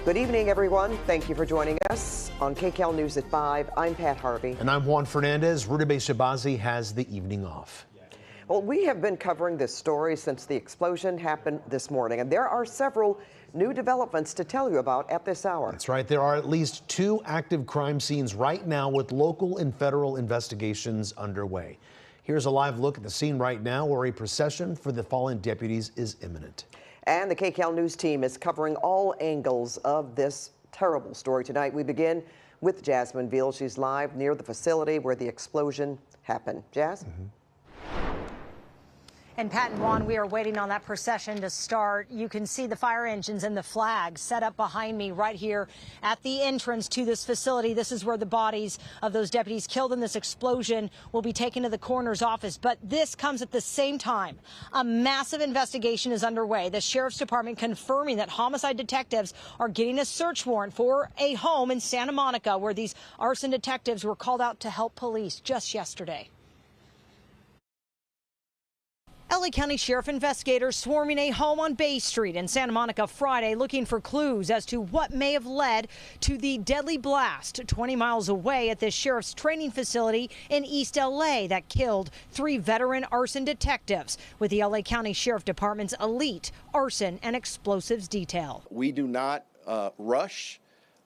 Good evening, everyone. Thank you for joining us on KCAL News at 5. I'm Pat Harvey. And I'm Juan Fernandez. Rutabe Shabazi has the evening off. Well, we have been covering this story since the explosion happened this morning, and there are several new developments to tell you about at this hour. That's right. There are at least 2 active crime scenes right now with local and federal investigations underway. Here's a live look at the scene right now where a procession for the fallen deputies is imminent. And the KCAL News team is covering all angles of this terrible story tonight. We begin with Jasmine Viel. She's live near the facility where the explosion happened. Jazz? And Pat and Juan, we are waiting on that procession to start. You can see the fire engines and the flags set up behind me right here at the entrance to this facility. This is where the bodies of those deputies killed in this explosion will be taken to the coroner's office. But this comes at the same time. A massive investigation is underway. The Sheriff's Department confirming that homicide detectives are getting a search warrant for a home in Santa Monica where these arson detectives were called out to help police just yesterday. LA County Sheriff investigators swarming a home on Bay Street in Santa Monica Friday looking for clues as to what may have led to the deadly blast 20 miles away at this sheriff's training facility in East LA that killed 3 veteran arson detectives with the LA County Sheriff Department's elite arson and explosives detail. We do not rush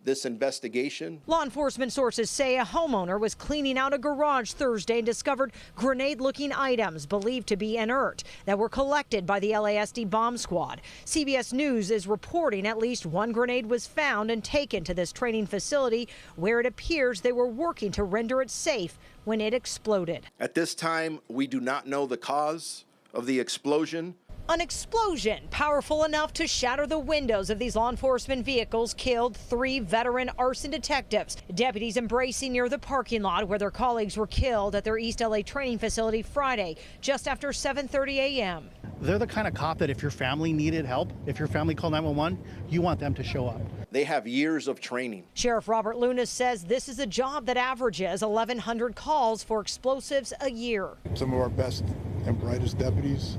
this investigation. Law enforcement sources say a homeowner was cleaning out a garage Thursday and discovered grenade-looking items believed to be inert that were collected by the LASD bomb squad. CBS News is reporting at least 1 grenade was found and taken to this training facility where it appears they were working to render it safe when it exploded. At this time, we do not know the cause of the explosion. An explosion powerful enough to shatter the windows of these law enforcement vehicles killed 3 veteran arson detectives. Deputies embracing near the parking lot where their colleagues were killed at their East LA training facility Friday, just after 7:30 a.m. They're the kind of cop that if your family needed help, if your family called 911, you want them to show up. They have years of training. Sheriff Robert Lunas says this is a job that averages 1,100 calls for explosives a year. Some of our best and brightest deputies.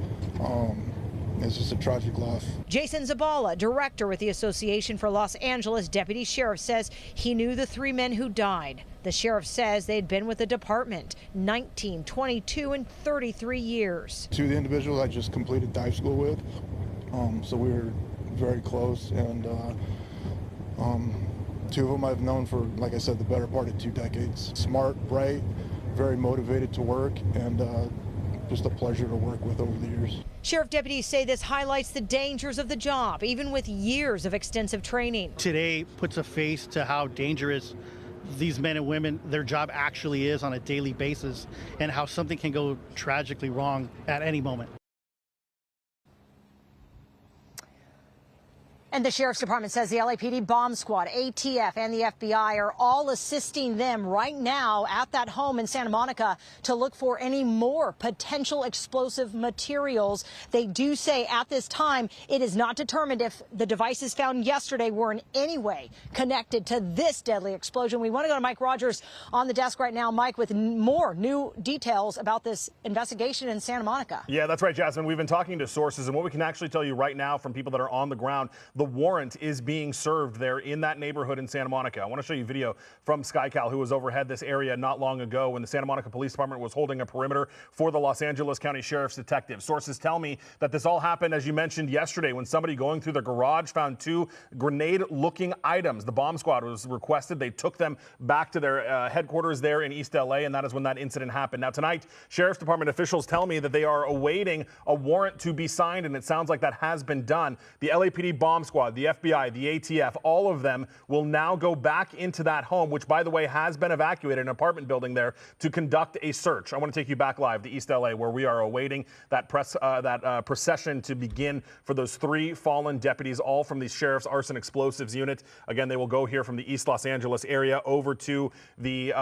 It's just a tragic loss. Jason Zabala, director with the Association for Los Angeles Deputy Sheriffs, says he knew the 3 men who died. The sheriff says they'd been with the department 19, 22, and 33 years. 2 of the individuals I just completed dive school with, so we were very close, and 2 of them I've known for, like I said, the better part of 2 decades. Smart, bright, very motivated to work, and just a pleasure to work with over the years. Sheriff deputies say this highlights the dangers of the job, even with years of extensive training. Today puts a face to how dangerous these men and women, their job actually is on a daily basis, and how something can go tragically wrong at any moment. And the Sheriff's Department says the LAPD bomb squad, ATF, and the FBI are all assisting them right now at that home in Santa Monica to look for any more potential explosive materials. They do say at this time it is not determined if the devices found yesterday were in any way connected to this deadly explosion. We want to go to Mike Rogers on the desk right now. Mike, with more new details about this investigation in Santa Monica. Yeah, that's right, Jasmine. We've been talking to sources, and what we can actually tell you right now from people that are on the ground, the warrant is being served there in that neighborhood in Santa Monica. I want to show you video from SkyCal, who was overhead this area not long ago when the Santa Monica Police Department was holding a perimeter for the Los Angeles County Sheriff's detectives. Sources tell me that this all happened, as you mentioned yesterday, when somebody going through the garage found 2 grenade-looking items. The bomb squad was requested. They took them back to their headquarters there in East LA, and that is when that incident happened. Now, tonight, Sheriff's Department officials tell me that they are awaiting a warrant to be signed, and it sounds like that has been done. The LAPD bomb squad, the FBI, the ATF, all of them will now go back into that home, which, by the way, has been evacuated, an apartment building there, to conduct a search. I want to take you back live to East LA, where we are awaiting that procession to begin for those 3 fallen deputies, all from the Sheriff's Arson Explosives Unit. Again, they will go here from the East Los Angeles area over to the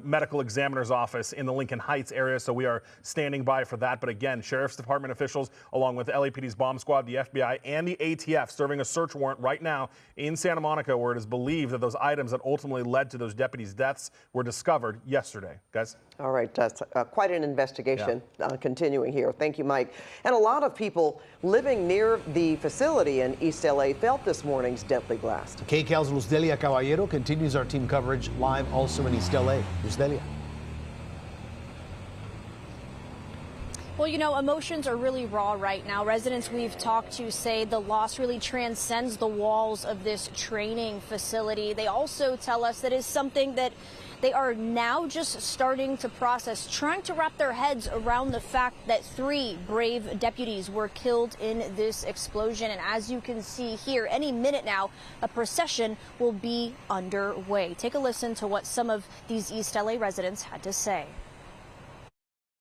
medical examiner's office in the Lincoln Heights area, so we are standing by for that. But again, Sheriff's Department officials, along with LAPD's bomb squad, the FBI, and the ATF, serving a search search warrant right now in Santa Monica, where it is believed that those items that ultimately led to those deputies' deaths were discovered yesterday. Guys? All right, that's quite an investigation continuing here. Thank you, Mike. And a lot of people living near the facility in East LA felt this morning's deadly blast. KCAL's Luzdelia Caballero continues our team coverage live also in East LA. Luzdelia. Well, you know, emotions are really raw right now. Residents we've talked to say the loss really transcends the walls of this training facility. They also tell us that it's something that they are now just starting to process, trying to wrap their heads around the fact that 3 brave deputies were killed in this explosion. And as you can see here, any minute now, a procession will be underway. Take a listen to what some of these East LA residents had to say.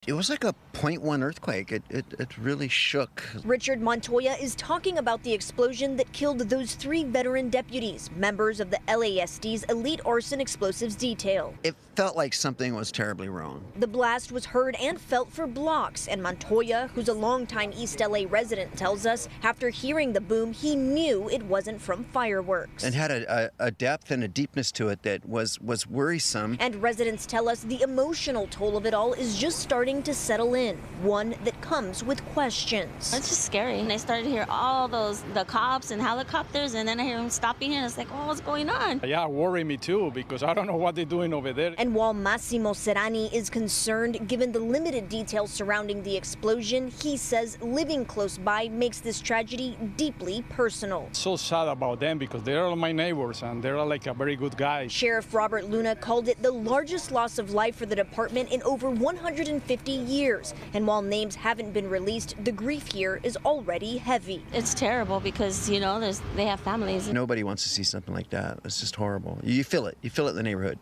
It was like a 0.1 earthquake. It really shook. Richard Montoya is talking about the explosion that killed those 3 veteran deputies, members of the LASD's elite arson explosives detail. It felt like something was terribly wrong. The blast was heard and felt for blocks, and Montoya, who's a longtime East LA resident, tells us after hearing the boom, he knew it wasn't from fireworks. It had a depth and a deepness to it that was worrisome. And residents tell us the emotional toll of it all is just starting to settle in, one that comes with questions. It's just scary. And I started to hear all the cops and helicopters, and then I hear them stopping here, and it's like, oh, what's going on? Yeah, worry me too, because I don't know what they're doing over there. And while Massimo Serrani is concerned, given the limited details surrounding the explosion, he says living close by makes this tragedy deeply personal. So sad about them because they're all my neighbors and they're like a very good guy. Sheriff Robert Luna called it the largest loss of life for the department in over 150 years. And while names haven't been released, the grief here is already heavy. It's terrible because, you know, they have families. Nobody wants to see something like that. It's just horrible. You feel it. You feel it in the neighborhood.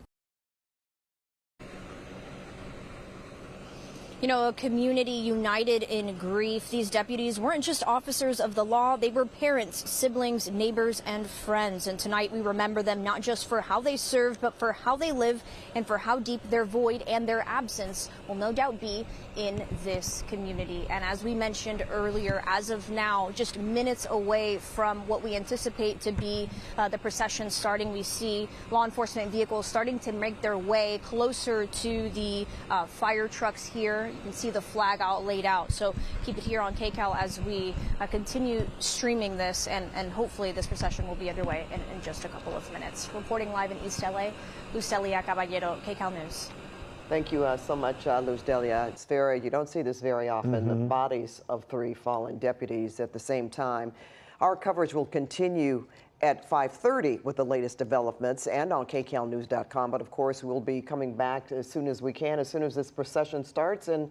You know, a community united in grief. These deputies weren't just officers of the law. They were parents, siblings, neighbors, and friends. And tonight we remember them not just for how they served, but for how they live and for how deep their void and their absence will no doubt be in this community. And as we mentioned earlier, as of now, just minutes away from what we anticipate to be the procession starting, we see law enforcement vehicles starting to make their way closer to the fire trucks here. You can see the flag out laid out. So keep it here on KCAL as we continue streaming this, and hopefully this procession will be underway in just a couple of minutes. Reporting live in East LA, Luzdelia Caballero, KCAL News. Thank you so much, Luzdelia. You don't see this very often, the bodies of 3 fallen deputies at the same time. Our coverage will continue at 5:30 with the latest developments and on KCALnews.com. But of course, we'll be coming back as soon as we can, as soon as this procession starts. And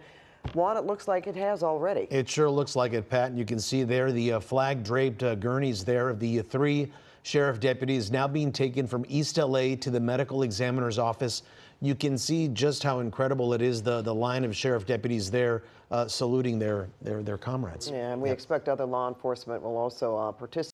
Juan, it looks like it has already. It sure looks like it, Pat. And you can see there the flag-draped gurneys there of the 3 sheriff deputies now being taken from East LA to the medical examiner's office. You can see just how incredible it is, the line of sheriff deputies there saluting their comrades. Yeah, and we expect other law enforcement will also participate.